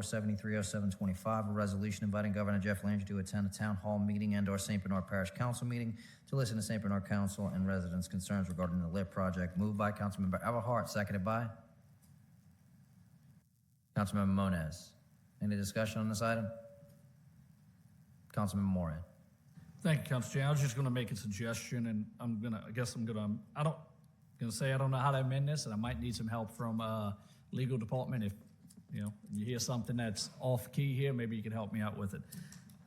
730725, a resolution inviting Governor Jeff Landry to attend a town hall meeting and/or St. Bernard Parish Council meeting to listen to St. Bernard Council and residents' concerns regarding the LIFT project. Moved by Councilmember Everhart, seconded by Councilmember Moniz. Any discussion on this item? Councilmember Moran. Thank you, Council Chair. I was just going to make a suggestion, and I don't know how to amend this, and I might need some help from legal department. If you hear something that's off key here, maybe you can help me out with it.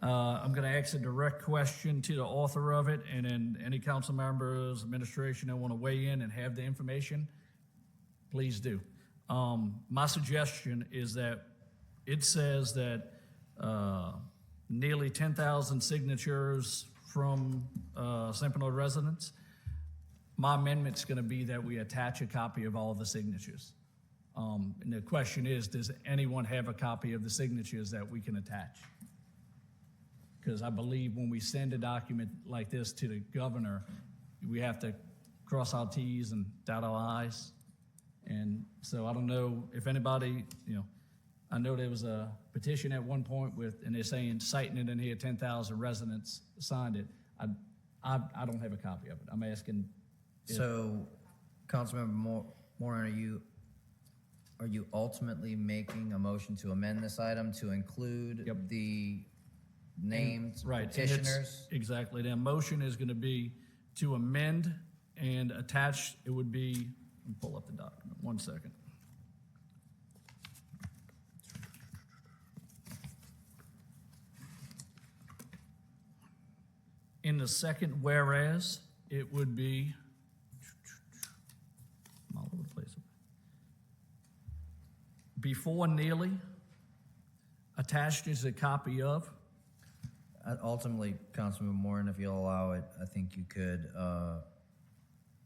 I'm going to ask a direct question to the author of it, and then any council members, administration that want to weigh in and have the information, please do. My suggestion is that it says that nearly 10,000 signatures from St. Bernard residents. My amendment's going to be that we attach a copy of all the signatures. And the question is, does anyone have a copy of the signatures that we can attach? Because I believe when we send a document like this to the governor, we have to cross our T's and dot our I's. And so I don't know if anybody, I know there was a petition at one point and they're saying, citing it in here, 10,000 residents signed it. I don't have a copy of it. I'm asking. So, Councilmember Moran, are you ultimately making a motion to amend this item to include the named petitioners? Exactly. The motion is going to be to amend and attach. It would be, let me pull up the document, 1 second. In the second whereas, it would be, I'm all over the place. Before Neely, attached is a copy of. Ultimately, Councilmember Moran, if you'll allow it, I think you could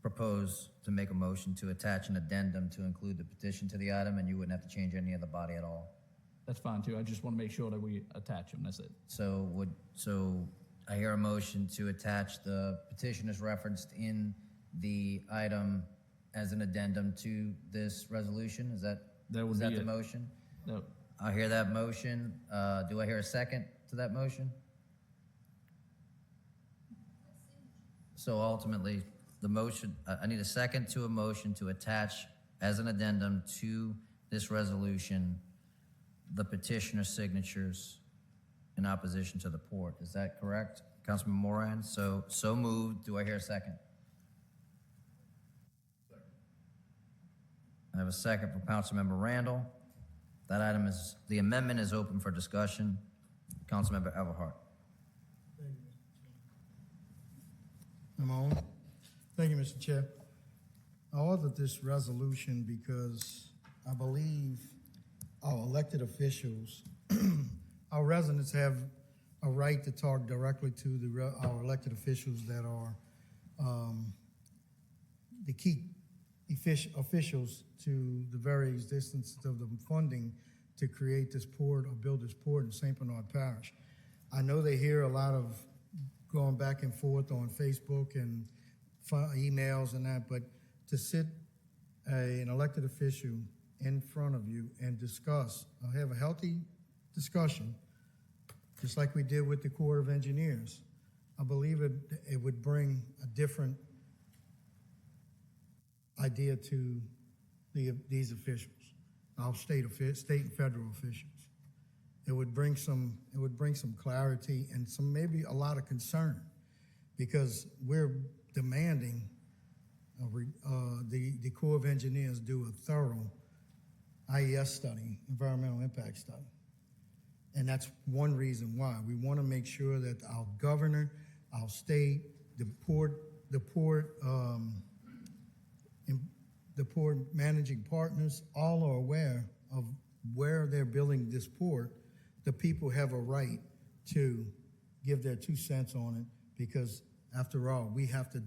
propose to make a motion to attach an addendum to include the petition to the item, and you wouldn't have to change any of the body at all. That's fine too. I just want to make sure that we attach them. That's it. So I hear a motion to attach the petition as referenced in the item as an addendum to this resolution. Is that the motion? No. I hear that motion. Do I hear a second to that motion? So ultimately, the motion, I need a second to a motion to attach as an addendum to this resolution the petitioner's signatures in opposition to the port. Is that correct, Councilman Moran? So moved. Do I hear a second? I have a second from Councilmember Randall. That item the amendment is open for discussion. Councilmember Everhart. I'm on. Thank you, Mr. Chair. I authored this resolution because I believe our elected officials, our residents have a right to talk directly to our elected officials that are the key officials to the very existence of the funding to create this port or build this port in St. Bernard Parish. I know they hear a lot of going back and forth on Facebook and emails and that, but to sit an elected official in front of you and discuss, have a healthy discussion, just like we did with the Corps of Engineers, I believe it would bring a different idea to these officials, our state and federal officials. It would bring some clarity and maybe a lot of concern, because we're demanding the Corps of Engineers do a thorough IES study, environmental impact study. And that's one reason why. We want to make sure that our governor, our state, the port managing partners, all are aware of where they're building this port. The people have a right to give their 2 cents on it, because after all, we have to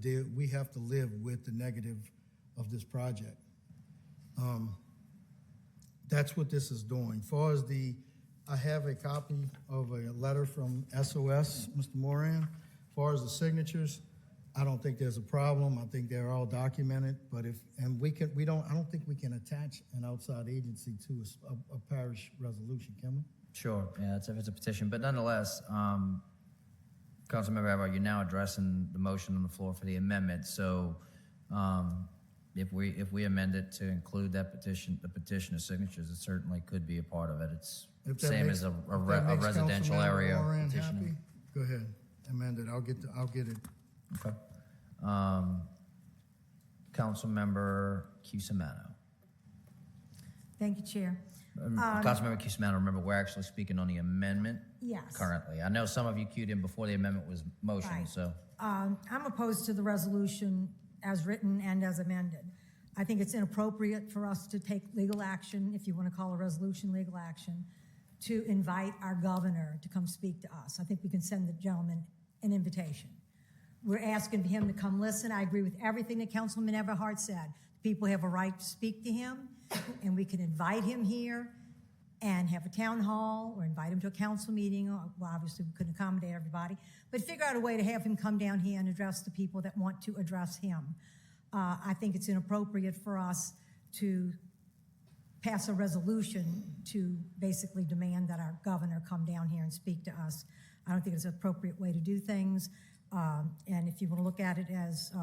live with the negative of this project. That's what this is doing. As far as I have a copy of a letter from SOS, Mr. Moran. As far as the signatures, I don't think there's a problem. I think they're all documented, but I don't think we can attach an outside agency to a parish resolution, can we? Sure, yeah, if it's a petition, but nonetheless, Councilmember Everard, you're now addressing the motion on the floor for the amendment, so, if we amend it to include that petition, the petitioner's signatures, it certainly could be a part of it. It's If that same makes- as a if that makes residential Councilmember area Moran petition. happy, go ahead, amend it. I'll get it. Okay. Councilmember Cusimano. Thank you, Chair. Councilmember Cusimano, remember, we're actually speaking on the amendment Yes. currently. I know some of you queued in before the amendment was motioned, Right. so. I'm opposed to the resolution as written and as amended. I think it's inappropriate for us to take legal action, if you want to call a resolution legal action, to invite our governor to come speak to us. I think we can send the gentleman an invitation. We're asking for him to come listen. I agree with everything that Councilman Everhart said. People have a right to speak to him, and we can invite him here and have a town hall or invite him to a council meeting. Well, obviously, we couldn't accommodate everybody, but figure out a way to have him come down here and address the people that want to address him. I think it's inappropriate for us to pass a resolution to basically demand that our governor come down here and speak to us. I don't think it's an appropriate way to do things. And if you want to look at it as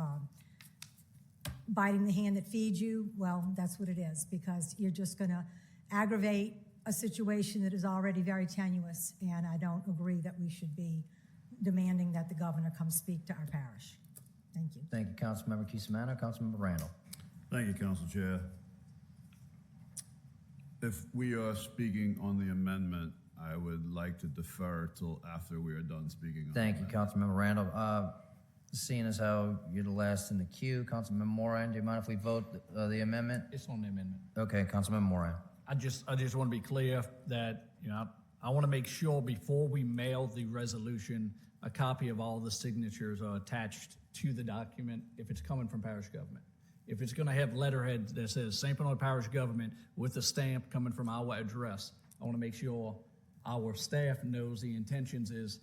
biting the hand that feeds you, well, that's what it is, because you're just going to aggravate a situation that is already very tenuous, and I don't agree that we should be demanding that the governor come speak to our parish. Thank you. Thank you, Councilmember Cusimano. Councilmember Randall. Thank you, Council Chair. If we are speaking on the amendment, I would like to defer till after we are done speaking on Thank you, the Councilmember Randall. Seeing as how you're the last in the queue, Councilmember Moran, do you mind if we vote the amendment? It's on the amendment. Okay, Councilmember Moran. I just want to be clear that, I want to make sure before we mail the resolution, a copy of all the signatures are attached to the document if it's coming from parish government. If it's going to have letterhead that says St. Bernard Parish Government with a stamp coming from our address, I want to make sure our staff knows the intentions is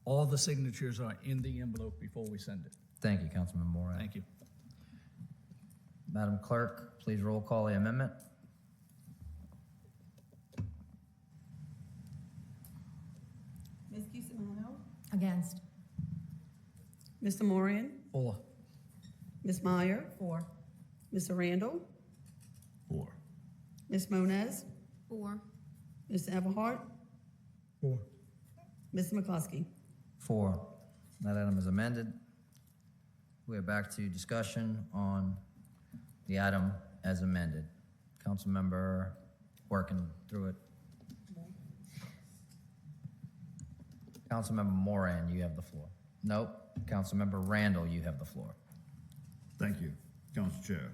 all the signatures are in the envelope before we send it. Thank you, Councilmember Moran. Thank you. Madam Clerk, please roll call the amendment. Ms. Cusimano? Against? Mr. Moran? 4. Ms. Meyer? 4. Mr. Randall? 4. Ms. Moniz? 4. Mr. Everhart? 4. Mr. McCluskey? 4. That item is amended. We are back to discussion on the item as amended. Councilmember working through it. Councilmember Moran, you have the floor. Nope. Councilmember Randall, you have the floor. Thank you, Council Chair.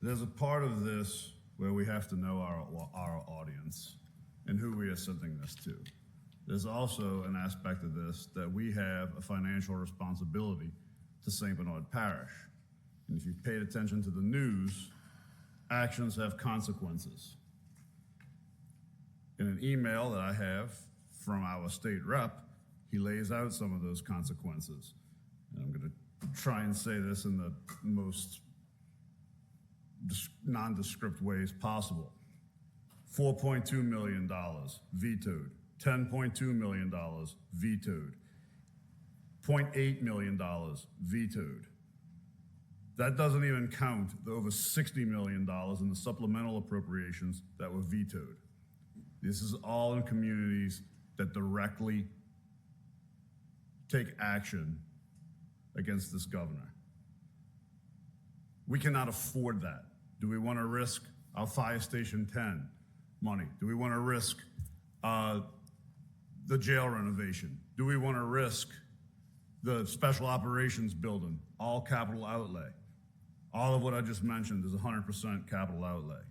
There's a part of this where we have to know our audience and who we are sending this to. There's also an aspect of this that we have a financial responsibility to St. Bernard Parish. And if you've paid attention to the news, actions have consequences. In an email that I have from our state rep, he lays out some of those consequences. And I'm going to try and say this in the most nondescript ways possible. $4.2 million vetoed. $10.2 million vetoed. $0.8 million vetoed. That doesn't even count the over $60 million in the supplemental appropriations that were vetoed. This is all in communities that directly take action against this governor. We cannot afford that. Do we want to risk our Fire Station 10 money? Do we want to risk the jail renovation? Do we want to risk the special operations building, all capital outlay? All of what I just mentioned is 100% capital outlay.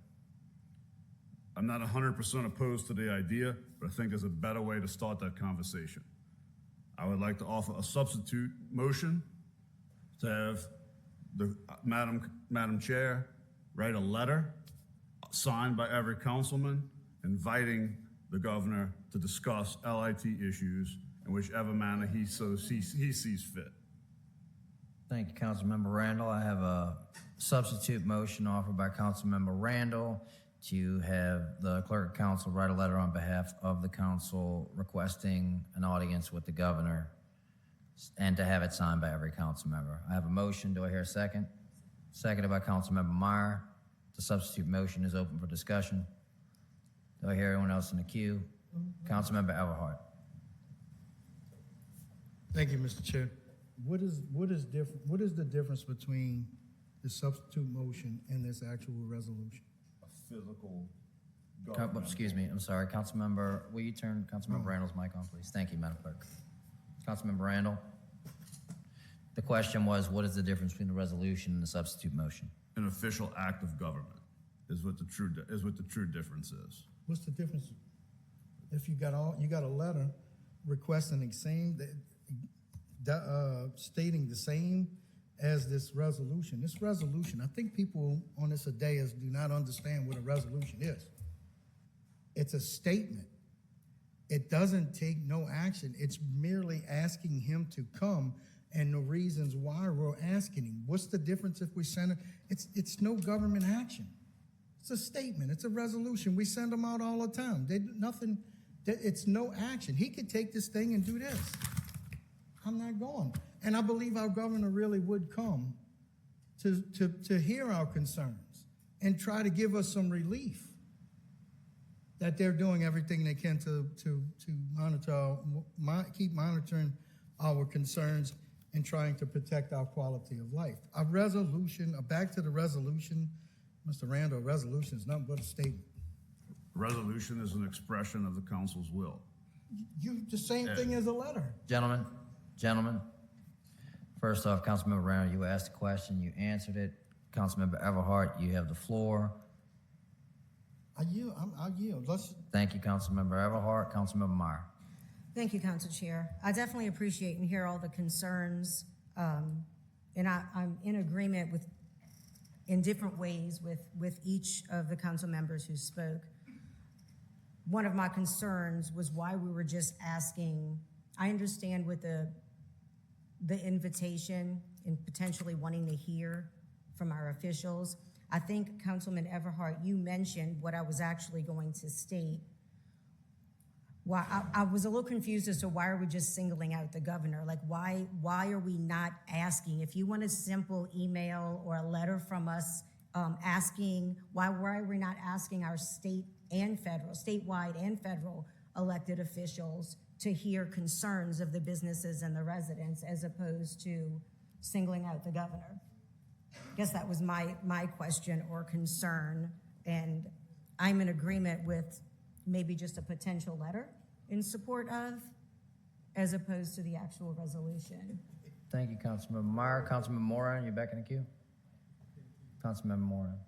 I'm not 100% opposed to the idea, but I think there's a better way to start that conversation. I would like to offer a substitute motion to have the Madam Chair write a letter signed by every councilman inviting the governor to discuss LIT issues in whichever manner he sees fit. Thank you, Councilmember Randall. I have a substitute motion offered by Councilmember Randall to have the clerk of council write a letter on behalf of the council requesting an audience with the governor and to have it signed by every council member. I have a motion. Do I hear a second? Seconded by Councilmember Meyer. The substitute motion is open for discussion. Do I hear anyone else in the queue? Councilmember Everhart. Thank you, Mr. Chair. What is the difference between the substitute motion and this actual resolution? A physical Excuse me, I'm sorry. Councilmember, will you turn Councilmember Randall's mic on, please? Thank you, Madam Clerk. Councilmember Randall. The question was, what is the difference between the resolution and the substitute motion? An official act of government is what the true difference is. What's the difference? If you got a letter requesting the same, stating the same as this resolution. This resolution, I think people on this dais do not understand what a resolution is. It's a statement. It doesn't take no action. It's merely asking him to come and the reasons why we're asking him. What's the difference if we send it? It's no government action. It's a statement. It's a resolution. We send them out all the time. It's no action. He could take this thing and do this. I'm not going. And I believe our governor really would come to hear our concerns and try to give us some relief that they're doing everything they can to keep monitoring our concerns and trying to protect our quality of life. Back to the resolution, Mr. Randall, a resolution is nothing but a statement. A resolution is an expression of the council's will. The same thing as a letter. Gentlemen, first off, Councilmember Randall, you asked a question, you answered it. Councilmember Everhart, you have the floor. I yield. Thank you, Councilmember Everhart. Councilmember Meyer. Thank you, Council Chair. I definitely appreciate and hear all the concerns, and I'm in agreement in different ways with each of the council members who spoke. One of my concerns was why we were just asking. I understand with the invitation and potentially wanting to hear from our officials. I think, Councilman Everhart, you mentioned what I was actually going to state. Well, I was a little confused as to why are we just singling out the governor? Like, why are we not asking? If you want a simple email or a letter from us asking, why are we not asking our statewide and federal elected officials to hear concerns of the businesses and the residents as opposed to singling out the governor? I guess that was my question or concern, and I'm in agreement with maybe just a potential letter in support of, as opposed to the actual resolution. Thank you, Councilmember Meyer. Councilmember Moran, you back in the queue? Councilmember Moran.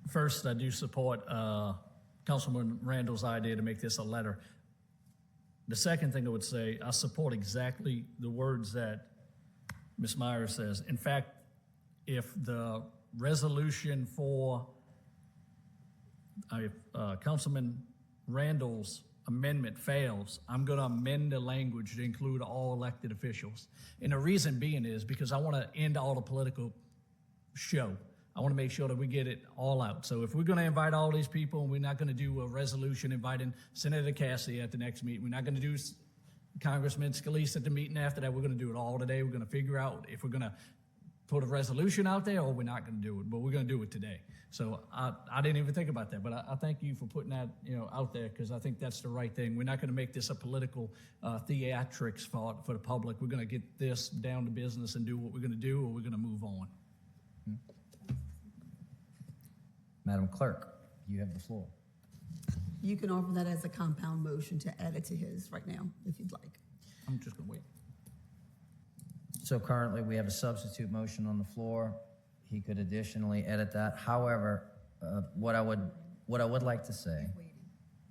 First, I do support Councilman Randall's idea to make this a letter. The second thing I would say, I support exactly the words that Ms. Meyer says. In fact, if the resolution for Councilman Randall's amendment fails, I'm going to amend the language to include all elected officials. And the reason being is because I want to end all the political show. I want to make sure that we get it all out. So if we're going to invite all these people and we're not going to do a resolution inviting Senator Cassidy at the next meeting, we're not going to do Congressman Scalise at the meeting after that, we're going to do it all today. We're going to figure out if we're going to put a resolution out there or we're not going to do it, but we're going to do it today. So I didn't even think about that, but I thank you for putting that out there, because I think that's the right thing. We're not going to make this a political theatrics for the public. We're going to get this down to business and do what we're going to do, or we're going to move on. Madam Clerk, you have the floor. You can offer that as a compound motion to add it to his right now, if you'd like. I'm just going to wait. So currently, we have a substitute motion on the floor. He could additionally edit that. However, what I would like to say.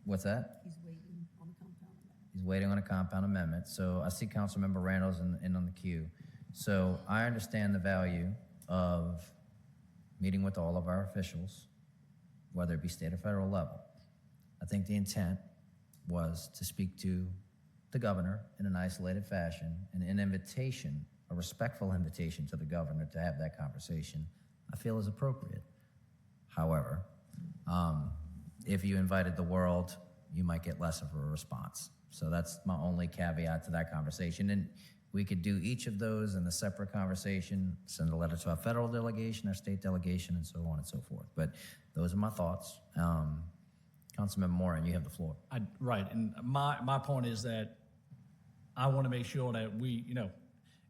What's that? He's waiting on a compound amendment. He's waiting on a compound amendment. So I see Councilmember Randall's in on the queue. So I understand the value of meeting with all of our officials, whether it be state or federal level. I think the intent was to speak to the governor in an isolated fashion, and an invitation, a respectful invitation to the governor to have that conversation, I feel is appropriate. However, if you invited the world, you might get less of a response. So that's my only caveat to that conversation. And we could do each of those in a separate conversation, send a letter to our federal delegation, our state delegation, and so on and so forth. But those are my thoughts. Councilmember Moran, you have the floor. Right, and my point is that I want to make sure that we,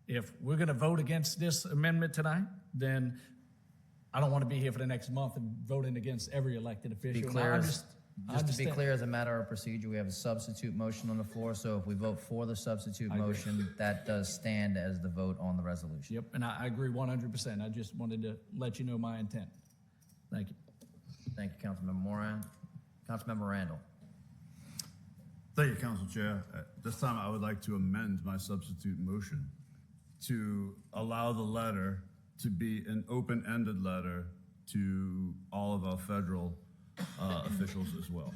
if we're going to vote against this amendment tonight, then I don't want to be here for the next month and voting against every elected official. Be And I clear, just to be understand- clear, as a matter of procedure, we have a substitute motion on the floor. So if we vote for the substitute motion, that does stand as the vote on the resolution. Yep, and I agree 100%. I just wanted to let you know my intent. Thank you. Thank you, Councilmember Moran. Councilmember Randall. Thank you, Council Chair. At this time, I would like to amend my substitute motion to allow the letter to be an open-ended letter to all of our federal officials as well.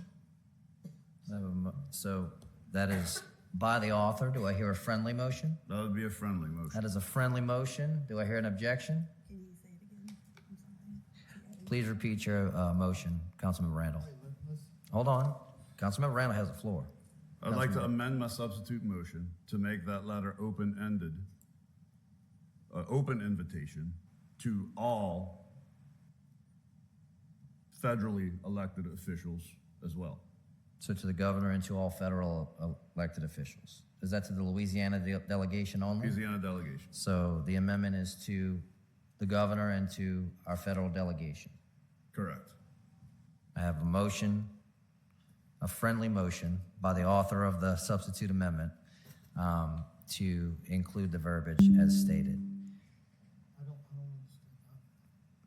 So that is by the author. Do I hear a friendly motion? That would be a friendly motion. That is a friendly motion. Do I hear an objection? Can you say it again? I'm sorry. Please repeat your motion, Councilmember Randall. Hold on. Councilmember Randall has the floor. I'd like to amend my substitute motion to make that letter open-ended, open invitation to all federally elected officials as well. So to the governor and to all federal elected officials. Is that to the Louisiana delegation only? Louisiana delegation. So the amendment is to the governor and to our federal delegation. Correct. I have a motion, a friendly motion by the author of the substitute amendment to include the verbiage as stated.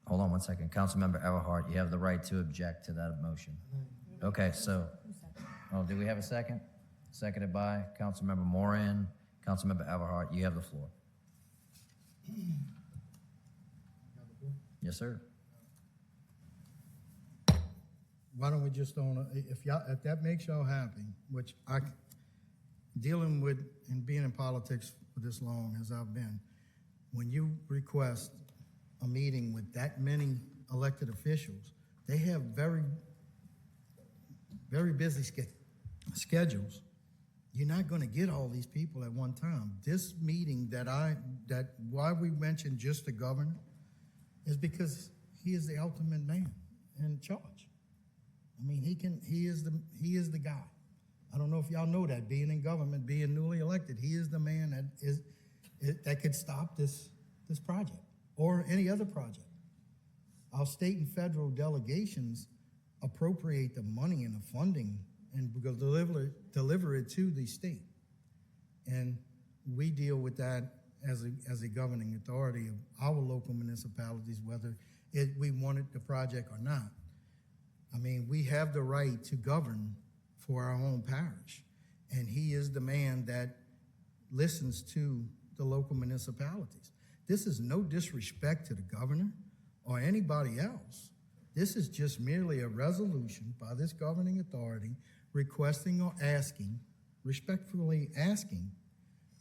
Hold on one second. Councilmember Everhart, you have the right to object to that motion. Okay, so, do we have a second? Seconded by Councilmember Moran. Councilmember Everhart, you have the floor. Yes, sir. Why don't we just if that makes y'all happy, which dealing with and being in politics for this long as I've been, when you request a meeting with that many elected officials, they have very, very busy schedules. You're not going to get all these people at one time. This meeting why we mentioned just the governor is because he is the ultimate man in charge. I mean, he is the guy. I don't know if y'all know that, being in government, being newly elected, he is the man that could stop this project or any other project. Our state and federal delegations appropriate the money and the funding and deliver it to the state. And we deal with that as a governing authority of our local municipalities, whether we wanted the project or not. I mean, we have the right to govern for our own parish, and he is the man that listens to the local municipalities. This is no disrespect to the governor or anybody else. This is just merely a resolution by this governing authority requesting or asking, respectfully asking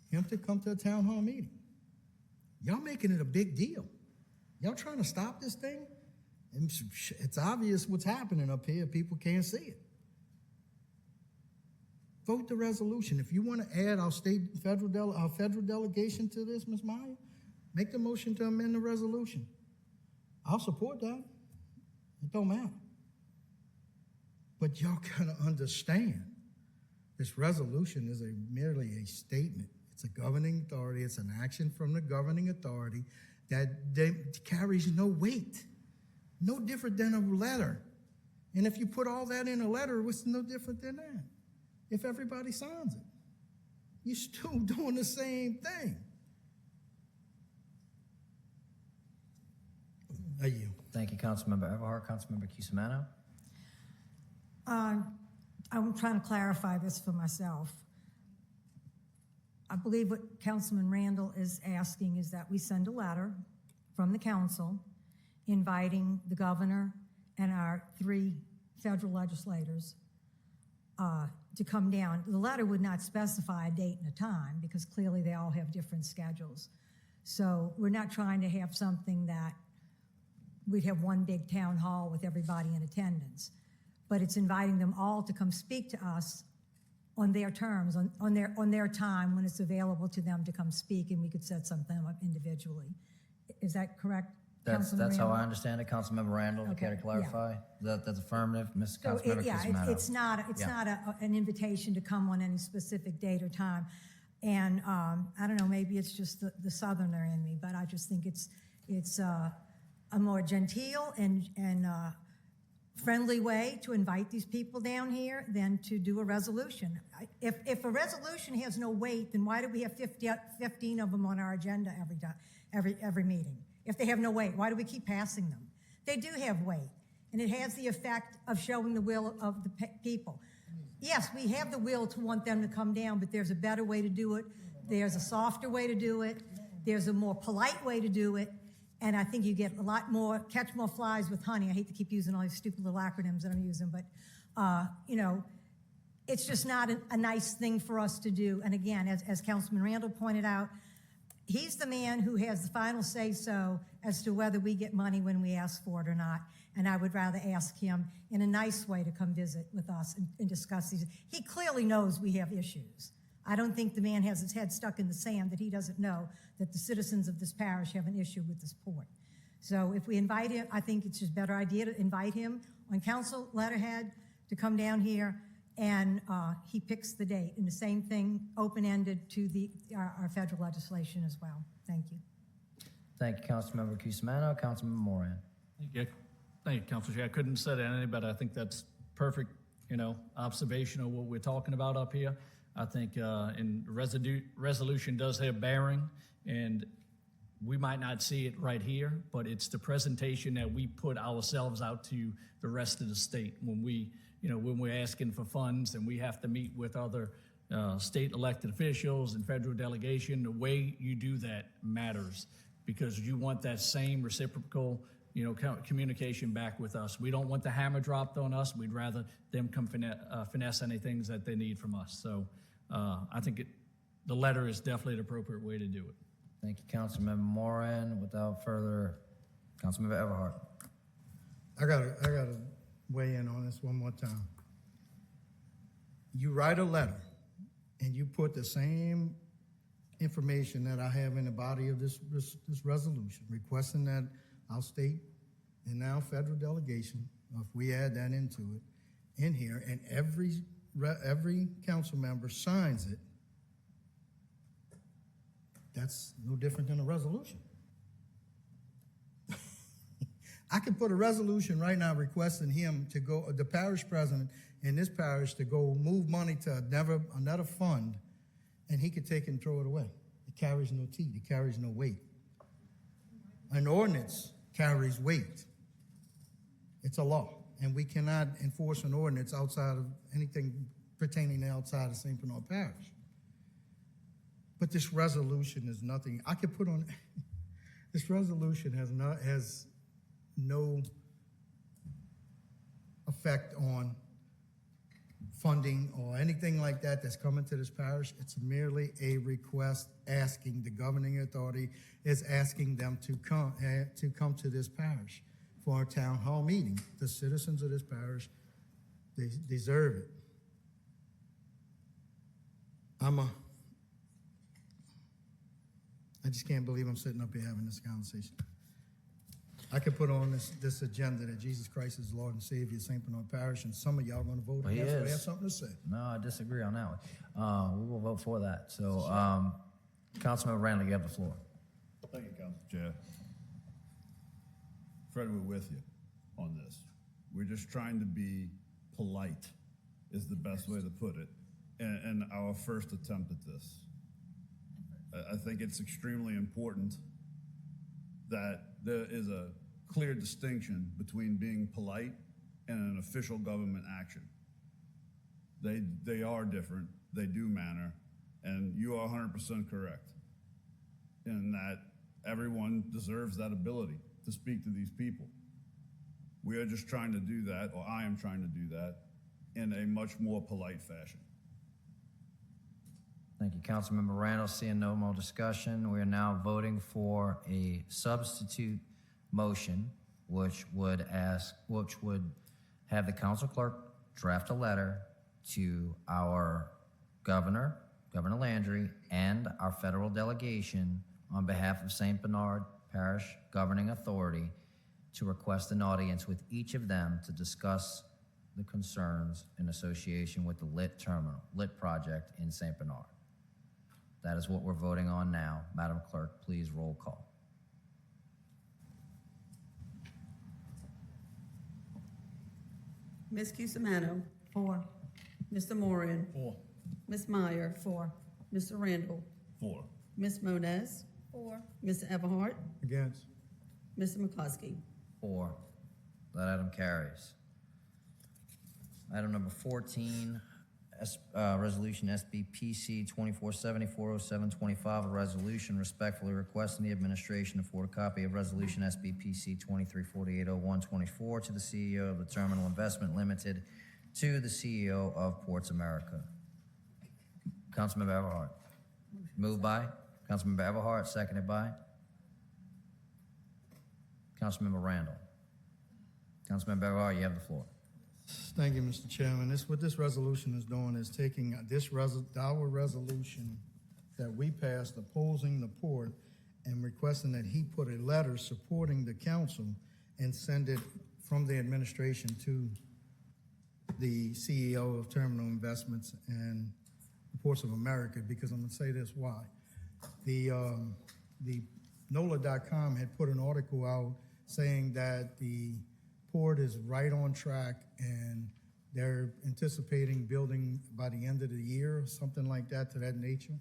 him to come to a town hall meeting. Y'all making it a big deal. Y'all trying to stop this thing? And it's obvious what's happening up here. People can't see it. Vote the resolution. If you want to add our federal delegation to this, Ms. Meyer, make the motion to amend the resolution. I'll support that. It don't matter. But y'all gotta understand, this resolution is merely a statement. It's a governing authority. It's an action from the governing authority that carries no weight. No different than a letter. And if you put all that in a letter, what's no different than that? If everybody signs it, you're still doing the same thing. Thank you, Councilmember Everhart. Councilmember Cusimano. I'm trying to clarify this for myself. I believe what Councilman Randall is asking is that we send a letter from the council inviting the governor and our 3 federal legislators to come down. The letter would not specify a date and a time because clearly they all have different schedules. So we're not trying to have something that we'd have one big town hall with everybody in attendance. But it's inviting them all to come speak to us on their terms, on their time when it's available to them to come speak, and we could set something up individually. Is that correct, Councilman That's how I Randall? understand it. Councilmember Randall, care to Okay, yeah. clarify? That's affirmative, Ms. So, Councilmember yeah, Cusimano? it's not an invitation to come on any specific date or time. And I don't know, maybe it's just the southerner in me, but I just think it's a more genteel and friendly way to invite these people down here than to do a resolution. If a resolution has no weight, then why do we have 15 of them on our agenda every meeting? If they have no weight, why do we keep passing them? They do have weight, and it has the effect of showing the will of the people. Yes, we have the will to want them to come down, but there's a better way to do it. There's a softer way to do it. There's a more polite way to do it. And I think you get a lot more, catch more flies with honey. I hate to keep using all these stupid little acronyms that I'm using, but, it's just not a nice thing for us to do. And again, as Councilman Randall pointed out, he's the man who has the final say-so as to whether we get money when we ask for it or not. And I would rather ask him in a nice way to come visit with us and discuss these. He clearly knows we have issues. I don't think the man has his head stuck in the sand that he doesn't know that the citizens of this parish have an issue with this port. So if we invite him, I think it's just a better idea to invite him on council letterhead to come down here, and he picks the date. And the same thing, open-ended to our federal legislation as well. Thank you. Thank you, Councilmember Cusimano. Councilmember Moran. Thank you, Council Chair. I couldn't have said it any better. I think that's perfect, observation of what we're talking about up here. I think in resolution does have bearing, and we might not see it right here, but it's the presentation that we put ourselves out to the rest of the state when when we're asking for funds and we have to meet with other state elected officials and federal delegation. The way you do that matters because you want that same reciprocal communication back with us. We don't want the hammer dropped on us. We'd rather them come finesse any things that they need from us. So I think the letter is definitely the appropriate way to do it. Thank you, Councilmember Moran. Without further, Councilmember Everhart. I gotta weigh in on this one more time. You write a letter and you put the same information that I have in the body of this resolution, requesting that our state and now federal delegation, if we add that into it, in here, and every council member signs it, that's no different than a resolution. I can put a resolution right now requesting him to go, the parish president in this parish, to go move money to another fund, and he could take it and throw it away. It carries no teeth. It carries no weight. An ordinance carries weight. It's a law, and we cannot enforce an ordinance outside of anything pertaining to outside of St. Bernard Parish. But this resolution is nothing. I could put on, this resolution has no effect on funding or anything like that that's coming to this parish. It's merely a request asking, the governing authority is asking them to come to this parish for a town hall meeting. The citizens of this parish, they deserve it. I just can't believe I'm sitting up here having this conversation. I could put on this agenda that Jesus Christ is Lord and Savior of St. Bernard Parish, and some of y'all are going to vote Well, he against it. I is. have something to say. No, I disagree on that one. We will vote for that. So, Councilmember Randall, you have the floor. Thank you, Council Chair. Fred, we're with you on this. We're just trying to be polite is the best way to put it, and our first attempt at this. I think it's extremely important that there is a clear distinction between being polite and an official government action. They are different, they do matter, and you are 100% correct in that everyone deserves that ability to speak to these people. We are just trying to do that, or I am trying to do that, in a much more polite fashion. Thank you, Councilmember Randall. Seeing no more discussion, we are now voting for a substitute motion, which would have the council clerk draft a letter to our governor, Governor Landry, and our federal delegation on behalf of St. Bernard Parish Governing Authority to request an audience with each of them to discuss the concerns in association with the lit project in St. Bernard. That is what we're voting on now. Madam Clerk, please roll call. Ms. Cusimano, 4. Mr. Moran, 4. Ms. Meyer, 4. Mr. Randall, 4. Ms. Moniz, 4. Mr. Everhart, Against. Mr. McCluskey. 4. That item carries. Item number 14, Resolution SBPC 24740725, a resolution respectfully requesting the administration to forward a copy of Resolution SBPC 23480124 to the CEO of the Terminal Investment Limited, to the CEO of Ports America. Councilmember Everhart. Moved by Councilmember Everhart, seconded by Councilmember Randall. Councilmember Everhart, you have the floor. Thank you, Mr. Chairman. What this resolution is doing is taking our resolution that we passed opposing the port and requesting that he put a letter supporting the council and send it from the administration to the CEO of Terminal Investments and Ports of America, because I'm gonna say this why. The NOLA.com had put an article out saying that the port is right on track and they're anticipating building by the end of the year, something like that, to that nature.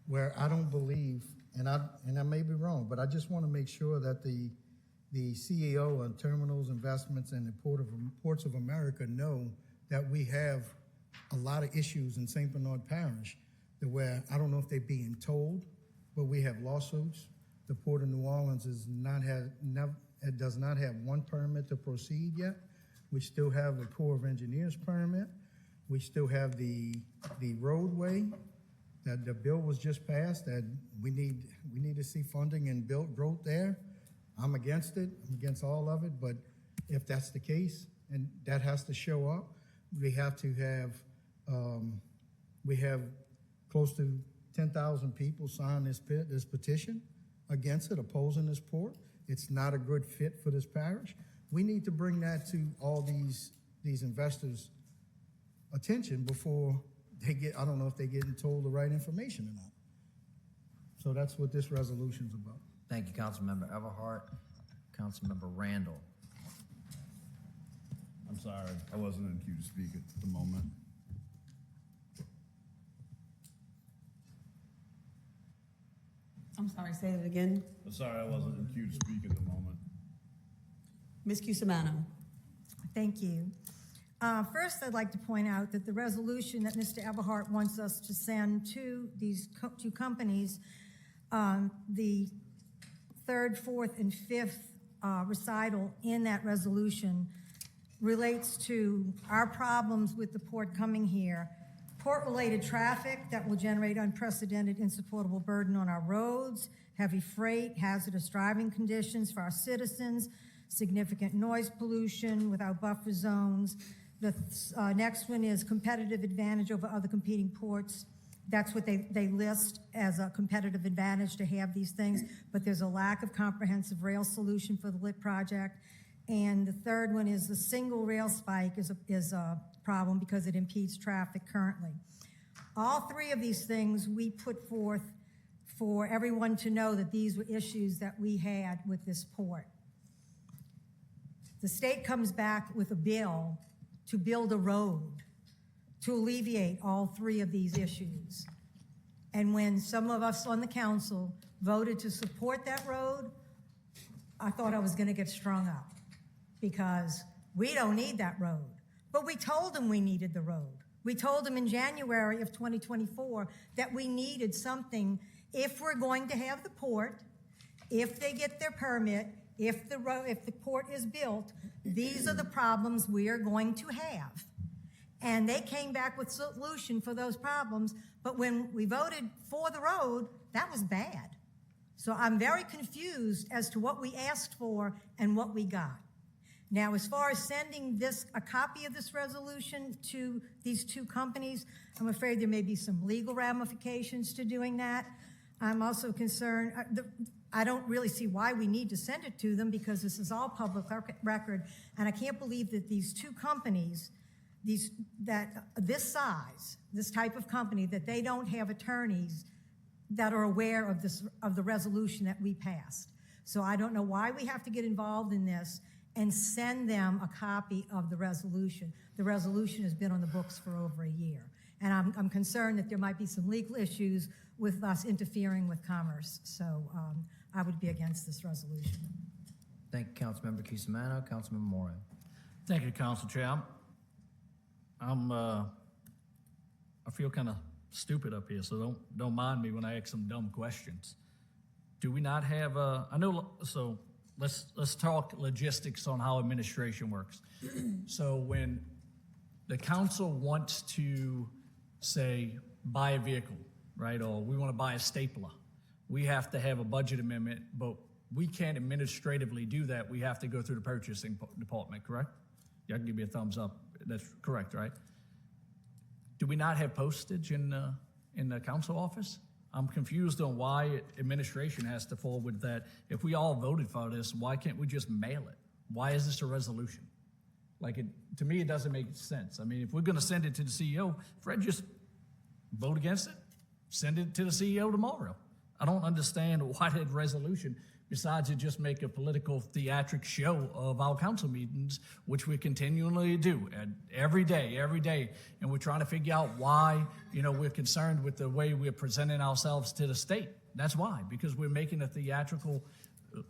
Where I don't believe, and I may be wrong, but I just want to make sure that the CEO of Terminals Investments and the Ports of America know that we have a lot of issues in St. Bernard Parish, that where I don't know if they're being told, but we have lawsuits. The Port of New Orleans does not have one permit to proceed yet. We still have a Corps of Engineers permit. We still have the roadway that the bill was just passed that we need to see funding and build growth there. I'm against it. I'm against all of it. But if that's the case, and that has to show up, we have to have we have close to 10,000 people sign this petition against it, opposing this port. It's not a good fit for this parish. We need to bring that to all these investors' attention before they get, I don't know if they're getting told the right information or not. So that's what this resolution's about. Thank you, Councilmember Everhart. Councilmember Randall. I'm sorry, I wasn't in queue to speak at the moment. I'm sorry, say it again. I'm sorry, I wasn't in queue to speak at the moment. Ms. Cusimano. Thank you. First, I'd like to point out that the resolution that Mr. Everhart wants us to send to these two companies, the third, fourth, and fifth recital in that resolution relates to our problems with the port coming here, port-related traffic that will generate unprecedented, insupportable burden on our roads, heavy freight, hazardous driving conditions for our citizens, significant noise pollution without buffer zones. The next one is competitive advantage over other competing ports. That's what they list as a competitive advantage to have these things, but there's a lack of comprehensive rail solution for the LIT project. And the third one is the single rail spike is a problem because it impedes traffic currently. All three of these things we put forth for everyone to know that these were issues that we had with this port. The state comes back with a bill to build a road to alleviate all three of these issues. And when some of us on the council voted to support that road, I thought I was going to get strung up because we don't need that road. But we told them we needed the road. We told them in January of 2024 that we needed something if we're going to have the port, if they get their permit, if the port is built, these are the problems we are going to have. And they came back with solution for those problems, but when we voted for the road, that was bad. So I'm very confused as to what we asked for and what we got. Now, as far as sending a copy of this resolution to these two companies, I'm afraid there may be some legal ramifications to doing that. I'm also concerned, I don't really see why we need to send it to them because this is all public record, and I can't believe that these two companies, this size, this type of company, that they don't have attorneys that are aware of the resolution that we passed. So I don't know why we have to get involved in this and send them a copy of the resolution. The resolution has been on the books for over a year. And I'm concerned that there might be some legal issues with us interfering with commerce. So I would be against this resolution. Thank you, Councilmember Cusimano. Councilmember Moran. Thank you, Council Chair. I feel kind of stupid up here, so don't mind me when I ask some dumb questions. Do we not have so let's talk logistics on how administration works. So when the council wants to, say, buy a vehicle, right, or we want to buy a stapler, we have to have a budget amendment, but we can't administratively do that. We have to go through the purchasing department, correct? Yeah, I can give you a thumbs up. That's correct, right? Do we not have postage in the council office? I'm confused on why administration has to forward that. If we all voted for this, why can't we just mail it? Why is this a resolution? To me, it doesn't make sense. I mean, if we're going to send it to the CEO, Fred, just vote against it. Send it to the CEO tomorrow. I don't understand why that resolution, besides it just make a political theatric show of our council meetings, which we continually do every day, and we're trying to figure out why, we're concerned with the way we're presenting ourselves to the state. That's why, because we're making a theatrical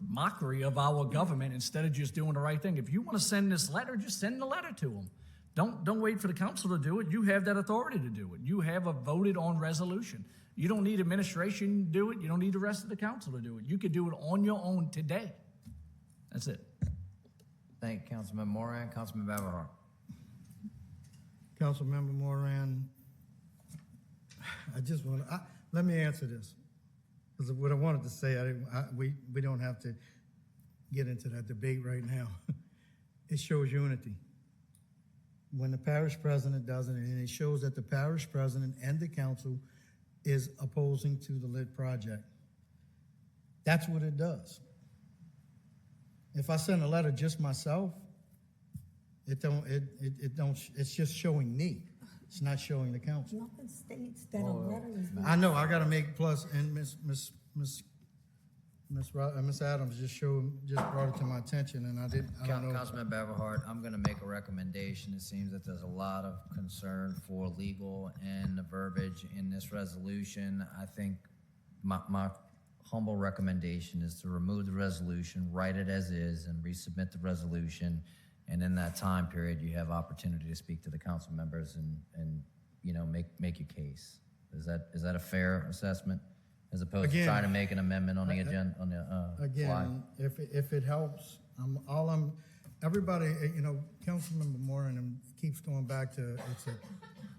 mockery of our government instead of just doing the right thing. If you want to send this letter, just send the letter to them. Don't wait for the council to do it. You have that authority to do it. You have a voted on resolution. You don't need administration to do it. You don't need the rest of the council to do it. You could do it on your own today. That's it. Thank you, Councilmember Moran. Councilmember Everhart. Councilmember Moran, I just want to, let me answer this. Because what I wanted to say, we don't have to get into that debate right now. It shows unity. When the parish president does it, and it shows that the parish president and the council is opposing to the lit project. That's what it does. If I send a letter just myself, it's just showing me. It's not showing the council. Nothing states that a letter is. I know, I gotta make plus, and Miss Adams just brought it to my attention, and I don't know. Councilmember Everhart, I'm going to make a recommendation. It seems that there's a lot of concern for legal and the verbiage in this resolution. I think my humble recommendation is to remove the resolution, write it as is, and resubmit the resolution. And in that time period, you have opportunity to speak to the council members and make your case. Is that a fair assessment? As opposed to trying to make an amendment on the agenda, on the Again, if it helps, everybody, Councilmember Moran keeps going back to, it's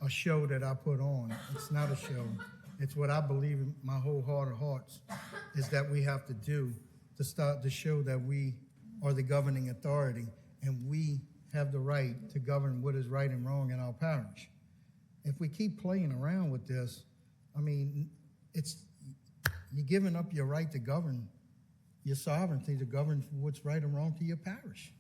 a show that I put on. It's not a show. It's what I believe in my whole heart of hearts is that we have to do to start to show that we are the governing authority and we have the right to govern what is right and wrong in our parish. If we keep playing around with this, you're giving up your right to govern, your sovereignty to govern what's right and wrong to your parish.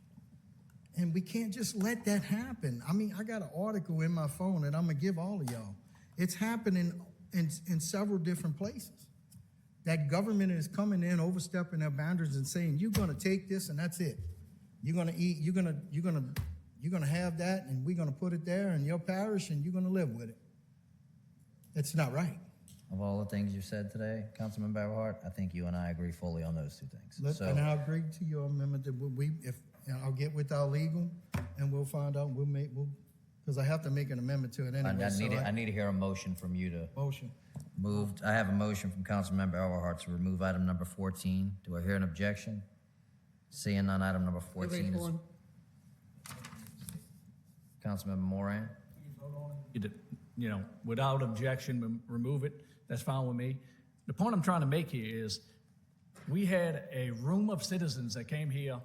And we can't just let that happen. I got an article in my phone that I'm going to give all of y'all. It's happening in several different places. That government is coming in, overstepping their boundaries and saying, you're going to take this and that's it. You're going to eat, you're going to have that and we're going to put it there in your parish and you're going to live with it. It's not right. Of all the things you said today, Councilmember Everhart, I think you and I agree fully on those two things. And I agree to your amendment that I'll get with our legal and we'll find out, because I have to make an amendment to it anyway. I need to hear a motion from you to Motion. move. I have a motion from Councilmember Everhart to remove item number 14. Do I hear an objection? Seeing none, item number We're ready 14 for is, one. Councilmember Moran. You know, without objection, remove it. That's fine with me. The point I'm trying to make here is we had a room of citizens that came here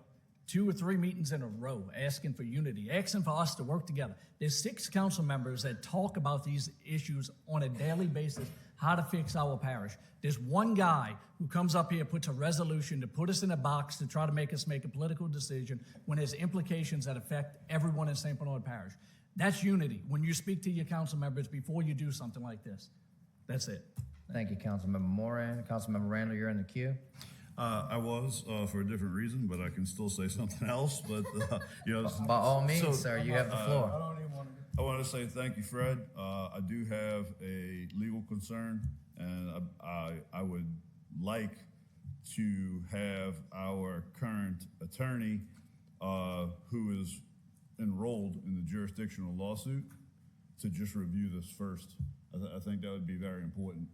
2 or 3 meetings in a row asking for unity, asking for us to work together. There's 6 council members that talk about these issues on a daily basis, how to fix our parish. There's one guy who comes up here, puts a resolution to put us in a box to try to make us make a political decision when there's implications that affect everyone in St. Bernard Parish. That's unity, when you speak to your council members before you do something like this. That's it. Thank you, Councilmember Moran. Councilmember Randall, you're in the queue. I was for a different reason, but I can still say something else. But you know, By all means, so, sir, you have the floor. I want to say thank you, Fred. I do have a legal concern, and I would like to have our current attorney, who is enrolled in the jurisdictional lawsuit, to just review this first. I think that would be very important.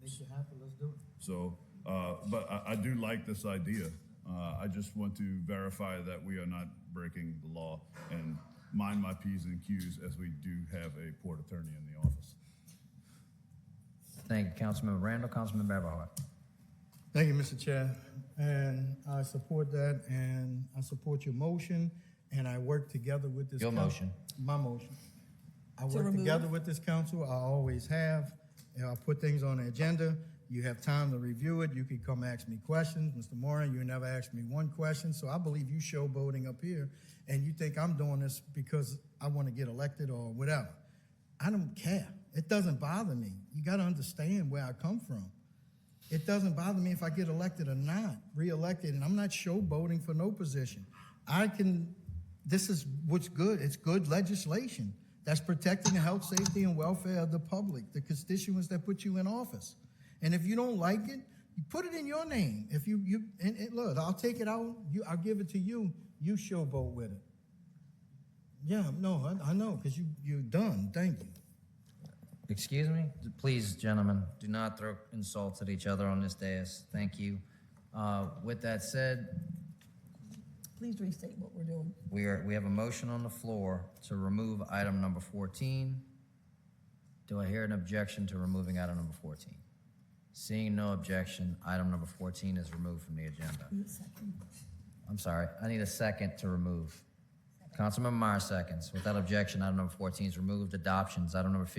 Makes it happen, let's do it. So, but I do like this idea. I just want to verify that we are not breaking the law and mind my P's and Q's as we do have a port attorney in the office. Thank you, Councilmember Randall. Councilmember Everhart. Thank you, Mr. Chair. And I support that, and I support your motion, and I work together with this. Your motion. My motion. I work remove? together with this council, I always have. And I put things on the agenda. You have time to review it. You can come ask me questions. Mr. Moran, you never asked me one question, so I believe you showboating up here, and you think I'm doing this because I want to get elected or whatever. I don't care. It doesn't bother me. You got to understand where I come from. It doesn't bother me if I get elected or not, reelected, and I'm not showboating for no position. This is what's good. It's good legislation that's protecting the health, safety, and welfare of the public, the constituents that put you in office. And if you don't like it, you put it in your name. If and look, I'll take it out. I'll give it to you. You showboat with it. Yeah, no, I know, because you're done. Thank you. Excuse me? Please, gentlemen, do not throw insults at each other on this dais. Thank you. With that said, Please restate what we're doing. we have a motion on the floor to remove item number 14. Do I hear an objection to removing item number 14? Seeing no objection, item number 14 is removed from the agenda. I'm sorry, I need a second to remove. Councilmember Meyer seconds. Without objection, item number 14 is removed. Adoptions, item number 15.